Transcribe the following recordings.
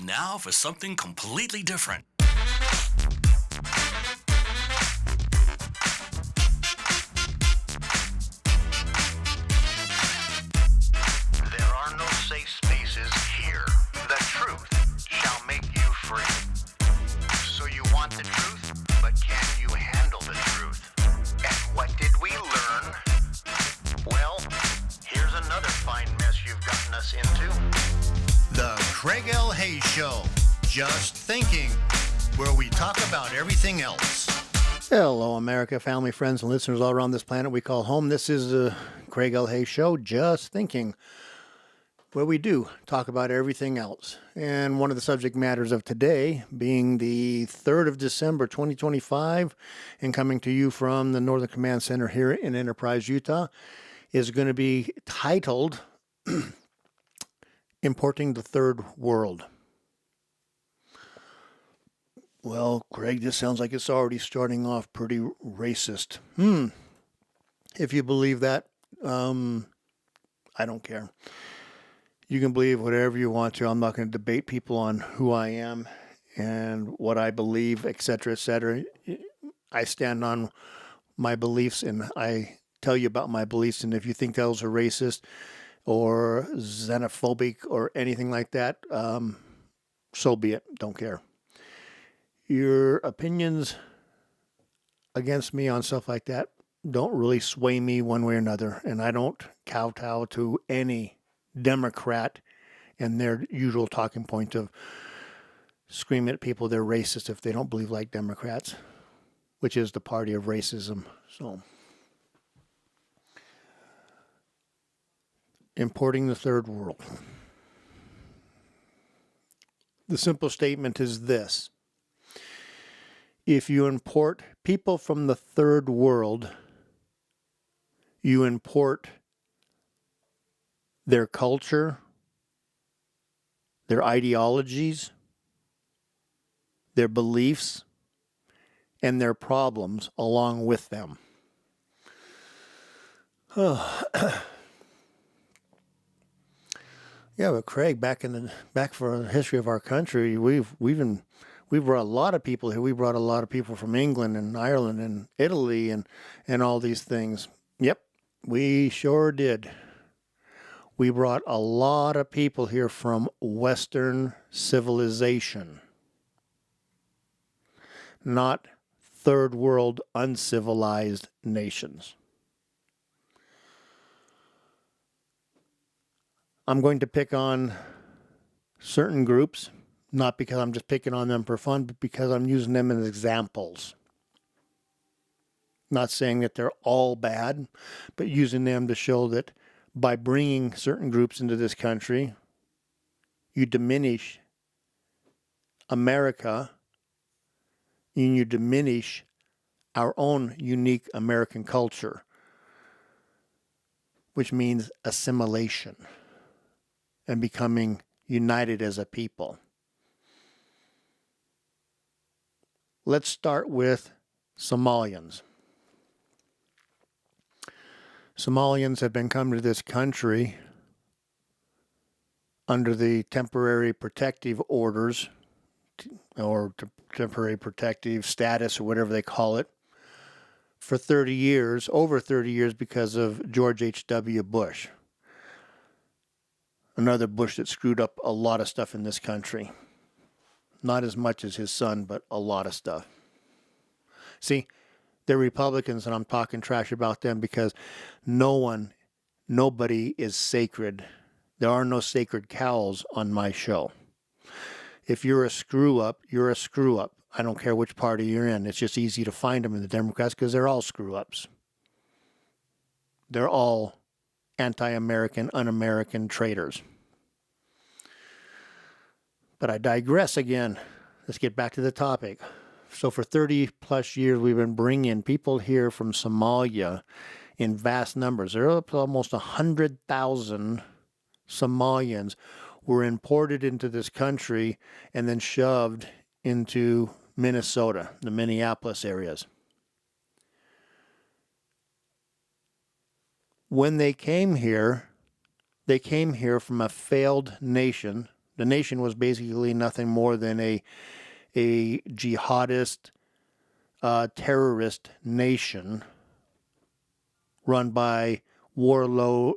now for something completely different. There are no safe spaces here. The truth shall make you free. So you want the truth, but can you handle the truth? And what did we learn? Well, here's another fine mess you've gotten us into. The Craig L. Hayes Show. Just thinking, where we talk about everything else. Hello, America, family, friends, and listeners all around this planet we call home. This is the Craig L. Hayes Show, Just Thinking, where we do talk about everything else. And one of the subject matters of today being the 3rd of December, 2025, and coming to you from the Northern Command Center here in Enterprise, Utah, is going to be titled Importing the Third World. Well, Craig, this sounds like it's already starting off pretty racist. If you believe that, I don't care. You can believe whatever you want to. I'm not going to debate people on who I am and what I believe, etc., etc. I stand on my beliefs and I tell you about my beliefs. And if you think those are racist or xenophobic or anything like that, so be it. Don't care. Your opinions against me on stuff like that don't really sway me one way or another. And I don't kowtow to any Democrat and their usual talking point of screaming at people they're racist if they don't believe like Democrats, which is the party of racism. So, importing the third world. The simple statement is this. If you import people from the third world, you import their culture, their ideologies, their beliefs, and their problems along with them. Yeah, but Craig, back for the history of our country, we brought a lot of people here. We brought a lot of people from England and Ireland and Italy and all these things. Yep, we sure did. We brought a lot of people here from Western civilization, not third world uncivilized nations. I'm going to pick on certain groups, not because I'm just picking on them for fun, but because I'm using them as examples. Not saying that they're all bad, but using them to show that by bringing certain groups into this country, you diminish America and you diminish our own unique American culture, which means assimilation and becoming united as a people. Let's start with Somalians. Somalians have been coming to this country under the temporary protective orders or temporary protective status or whatever they call it for 30 years, over 30 years because of George H.W. Bush. Another Bush that screwed up a lot of stuff in this country. Not as much as his son, but a lot of stuff. See, they're Republicans, and I'm talking trash about them because nobody is sacred. There are no sacred cows on my show. If you're a screw-up, you're a screw-up. I don't care which party you're in. It's just easy to find them in the Democrats because they're all screw-ups. They're all anti-American, un-American traitors. But I digress again. Let's get back to the topic. So for 30 plus years, we've been bringing people here from Somalia in vast numbers. There are almost 100,000 Somalians were imported into this country and then shoved into Minnesota, the Minneapolis areas. When they came here from a failed nation The nation was basically nothing more than a jihadist, terrorist nation run by warlords,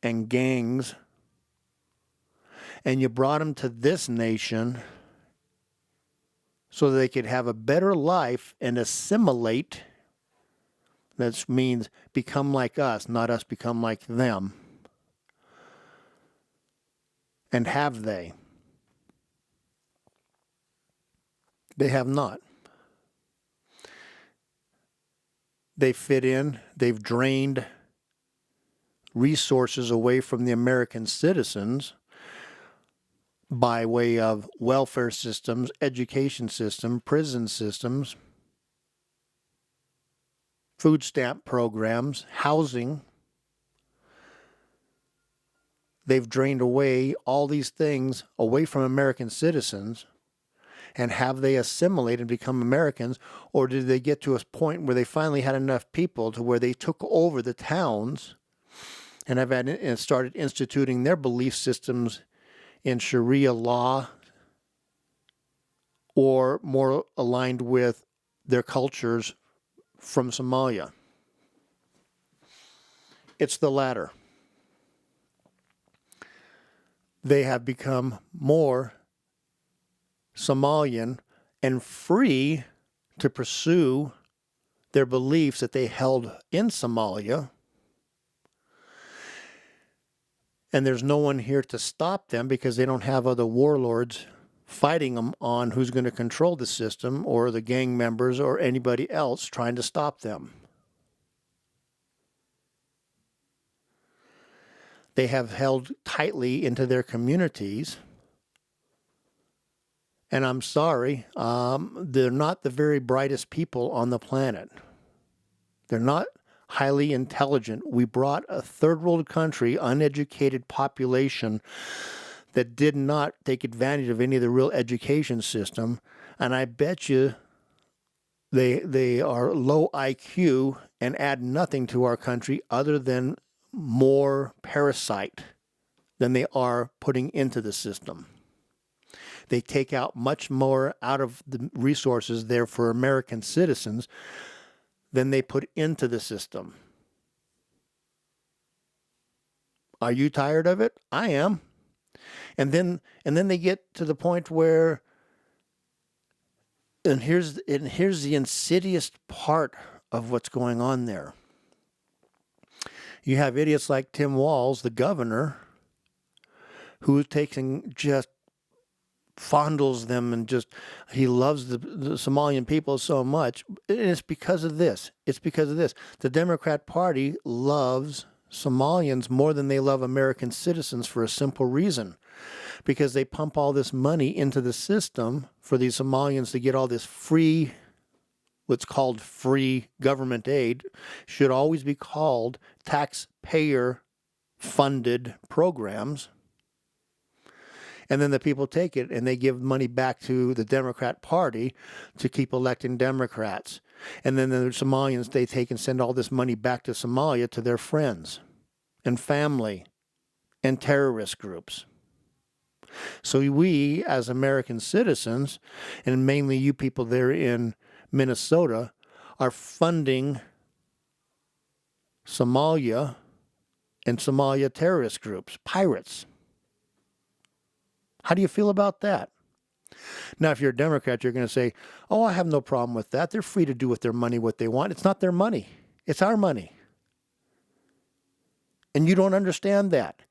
and gangs. And you brought them to this nation so that they could have a better life and assimilate. That means become like us, not us become like them. And have they? They have not. They fit in. They've drained resources away from the American citizens by way of welfare systems, education system, prison systems, food stamp programs, housing. They've drained away all these things away from American citizens. And have they assimilated and become Americans, or did they get to a point where they finally had enough people to where they took over the towns and started instituting their belief systems in Sharia law, or more aligned with their cultures from Somalia? It's the latter. They have become more Somalian and free to pursue their beliefs that they held in Somalia. And there's no one here to stop them because they don't have other warlords fighting them on who's going to control the system, or the gang members or anybody else trying to stop them. They have held tightly into their communities. And I'm sorry, they're not the very brightest people on the planet. They're not highly intelligent. We brought a third world country, uneducated population that did not take advantage of any of the real education system. And I bet you they are low IQ and add nothing to our country other than more parasite than they are putting into the system. They take out much more out of the resources there for American citizens than they put into the system. Are you tired of it? I am. And then they get to the point where, and here's the insidious part of what's going on there. You have idiots like Tim Walz, the governor, who is taking just fondles them and just he loves the Somalian people so much. And it's because of this. It's because of this. The Democrat Party loves Somalians more than they love American citizens for a simple reason. Because they pump all this money into the system for these Somalians to get all this free, what's called free government aid, should always be called taxpayer-funded programs. And then the people take it and they give money back to the Democrat Party to keep electing Democrats. And then the Somalians, they take and send all this money back to Somalia to their friends and family and terrorist groups. So we, as American citizens, and mainly you people there in Minnesota, are funding Somalia and Somalia terrorist groups, pirates. How do you feel about that? Now, if you're a Democrat, you're going to say, oh, I have no problem with that. They're free to do with their money what they want. It's not their money. It's our money. And you don't understand that.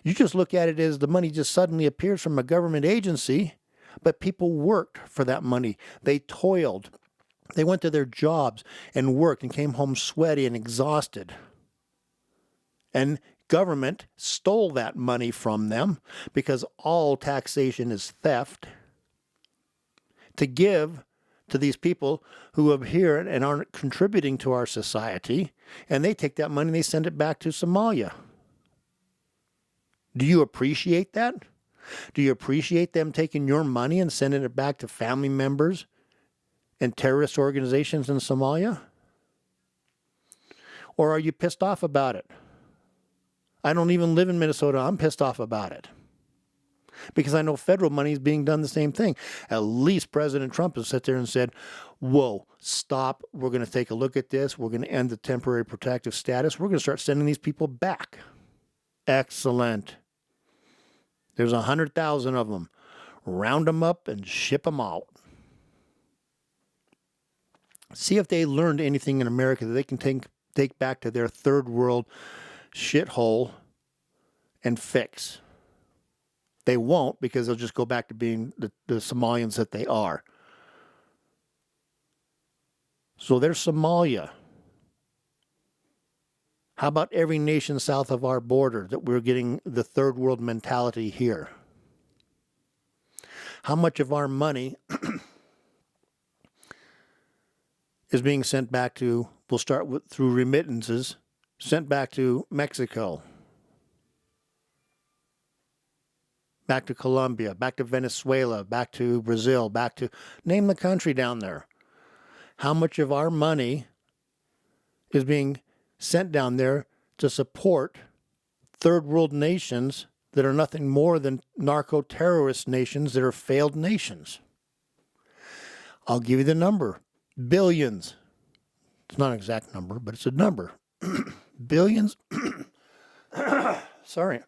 You just look at it as the money just suddenly appears from a government agency, but people worked for that money. They toiled. They went to their jobs and worked and came home sweaty and exhausted. And government stole that money from them, because all taxation is theft, to give to these people who are here and aren't contributing to our society, and they take that money and they send it back to Somalia. Do you appreciate that? Do you appreciate them taking your money and sending it back to family members and terrorist organizations in Somalia? Or are you pissed off about it? I don't even live in Minnesota. I'm pissed off about it. Because I know federal money is being done the same thing. At least President Trump has sat there and said, whoa, stop. We're going to take a look at this. We're going to end the temporary protective status. We're going to start sending these people back. Excellent. There's 100,000 of them. Round them up and ship them out. See if they learned anything in America that they can take back to their third world shithole and fix. They won't, because they'll just go back to being the Somalians that they are. So there's Somalia. How about every nation south of our border that we're getting the third world mentality here? How much of our money is being sent back to, we'll start with through remittances, sent back to Mexico, back to Colombia, back to Venezuela, back to Brazil, back to, name the country down there. How much of our money is being sent down there to support third world nations that are nothing more than narco-terrorist nations that are failed nations? I'll give you the number. Billions. It's not an exact number, but it's a number. Billions. Sorry.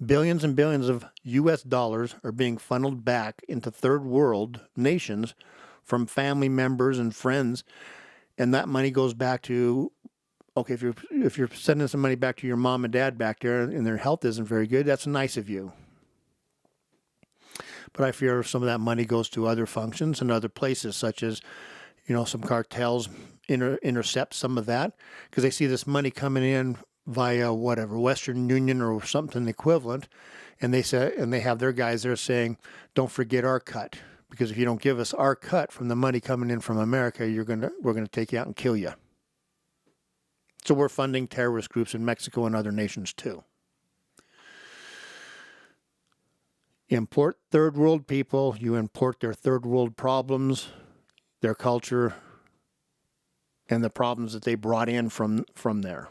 Billions and billions of U.S. dollars are being funneled back into third world nations from family members and friends, and that money goes back to, okay, if you're sending some money back to your mom and dad back there and their health isn't very good, that's nice of you. But I fear some of that money goes to other functions and other places, such as, some cartels intercept some of that because they see this money coming in via whatever, Western Union or something equivalent, and they have their guys there saying, don't forget our cut, because if you don't give us our cut from the money coming in from America, we're gonna take you out and kill you. So we're funding terrorist groups in Mexico and other nations too. Import third world people, you import their third world problems, their culture, and the problems that they brought in from there.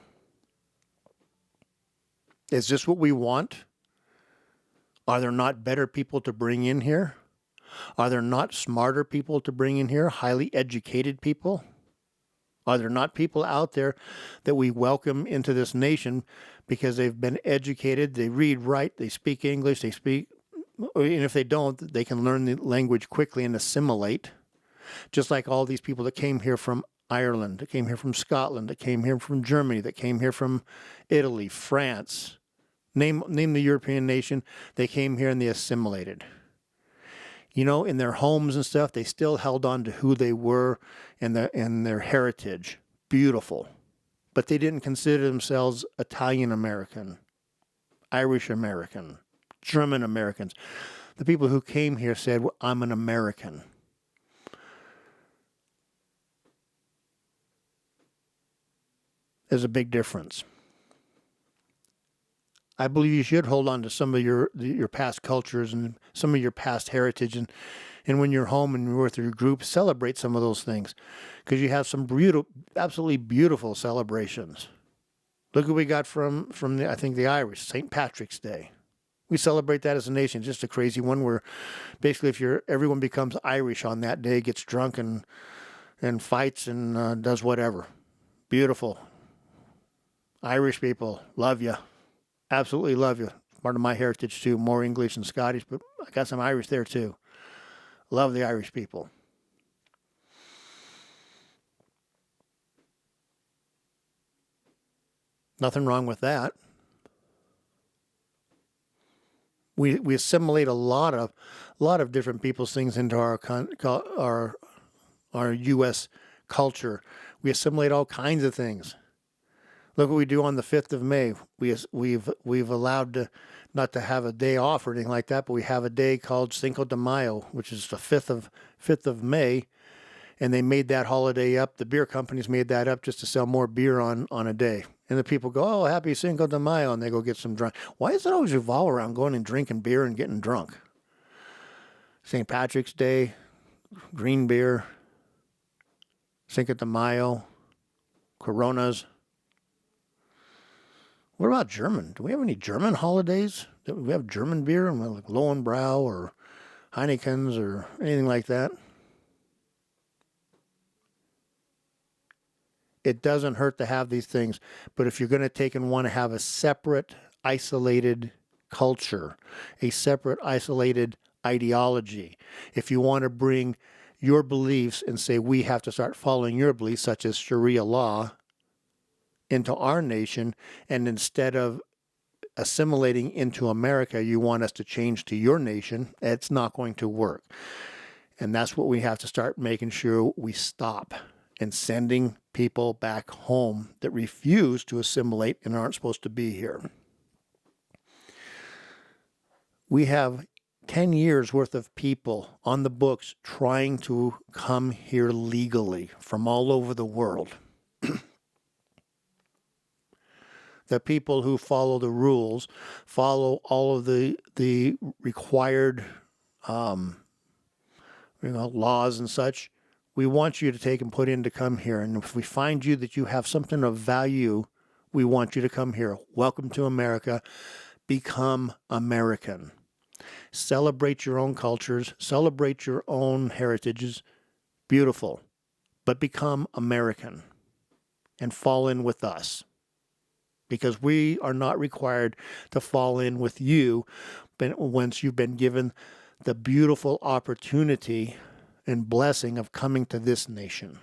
Is this what we want? Are there not better people to bring in here? Are there not smarter people to bring in here? Highly educated people? Are there not people out there that we welcome into this nation because they've been educated, they read, write, they speak English, and if they don't, they can learn the language quickly and assimilate? Just like all these people that came here from Ireland, that came here from Scotland, that came here from Germany, that came here from Italy, France. Name the European nation. They came here and they assimilated. In their homes and stuff, they still held on to who they were and their heritage. Beautiful. But they didn't consider themselves Italian American, Irish American, German Americans. The people who came here said, well, I'm an American. There's a big difference. I believe you should hold on to some of your past cultures and some of your past heritage, and when you're home and you're with your group, celebrate some of those things, because you have some absolutely beautiful celebrations. Look what we got from the Irish, St. Patrick's Day. We celebrate that as a nation. It's just a crazy one where basically everyone becomes Irish on that day, gets drunk and fights and does whatever. Beautiful. Irish people, love you. Absolutely love you. Part of my heritage too, more English and Scottish, but I got some Irish there too. Love the Irish people. Nothing wrong with that. We assimilate a lot of different people's things into our U.S. culture. We assimilate all kinds of things. Look what we do on the 5th of May. We've allowed not to have a day off or anything like that, but we have a day called Cinco de Mayo, which is the 5th of May, and they made that holiday up. The beer companies made that up just to sell more beer on a day. And the people go, oh, happy Cinco de Mayo, and they go get some drunk. Why does it always revolve around going and drinking beer and getting drunk? St. Patrick's Day, green beer, Cinco de Mayo, Coronas. What about German? Do we have any German holidays? Do we have German beer and like Lowenbrau or Heineken's or anything like that? It doesn't hurt to have these things, but if you're going to take and want to have a separate, isolated culture, a separate, isolated ideology, if you want to bring your beliefs and say we have to start following your beliefs, such as Sharia law, into our nation, and instead of assimilating into America, you want us to change to your nation, it's not going to work. And that's what we have to start making sure we stop, and sending people back home that refuse to assimilate and aren't supposed to be here. We have 10 years worth of people on the books trying to come here legally from all over the world. The people who follow the rules, follow all of the required laws and such, we want you to take and put in to come here. And if we find you that you have something of value, we want you to come here. Welcome to America. Become American. Celebrate your own cultures. Celebrate your own heritages. Beautiful. But become American and fall in with us. Because we are not required to fall in with you once you've been given the beautiful opportunity and blessing of coming to this nation.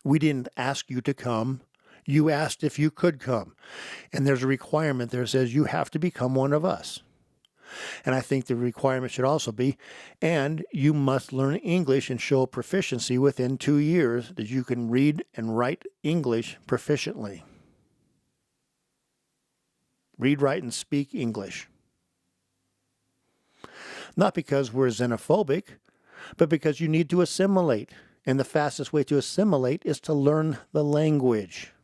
We didn't ask you to come. You asked if you could come. And there's a requirement there that says you have to become one of us. And I think the requirement should also be, and you must learn English and show proficiency within 2 years that you can read and write English proficiently. Read, write, and speak English. Not because we're xenophobic, but because you need to assimilate. And the fastest way to assimilate is to learn the language.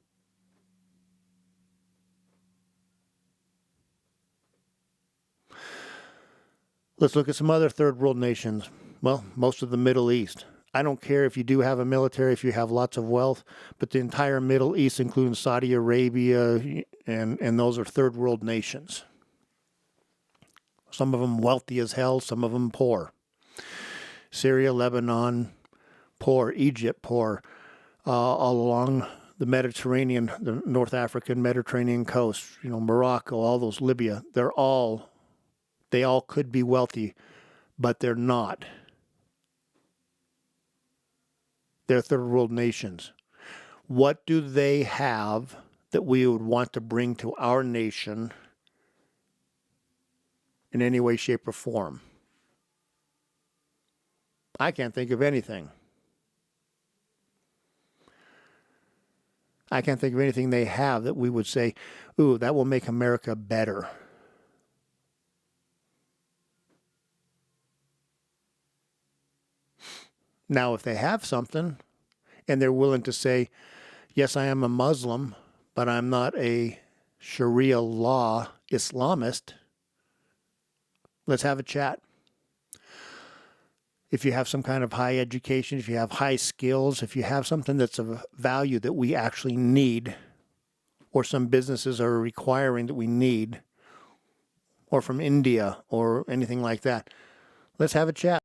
Let's look at some other third world nations. Well, most of the Middle East. I don't care if you do have a military, if you have lots of wealth, but the entire Middle East, including Saudi Arabia, and those are third world nations. Some of them wealthy as hell, some of them poor. Syria, Lebanon, poor. Egypt, poor. All along the Mediterranean, the North African Mediterranean coast, Morocco, all those, Libya, they all could be wealthy, but they're not. They're third world nations. What do they have that we would want to bring to our nation in any way, shape, or form? I can't think of anything. I can't think of anything they have that we would say, ooh, that will make America better. Now, if they have something and they're willing to say, yes, I am a Muslim, but I'm not a Sharia law Islamist, let's have a chat. If you have some kind of high education, if you have high skills, if you have something that's of value that we actually need, or some businesses are requiring that we need, or from India or anything like that, let's have a chat.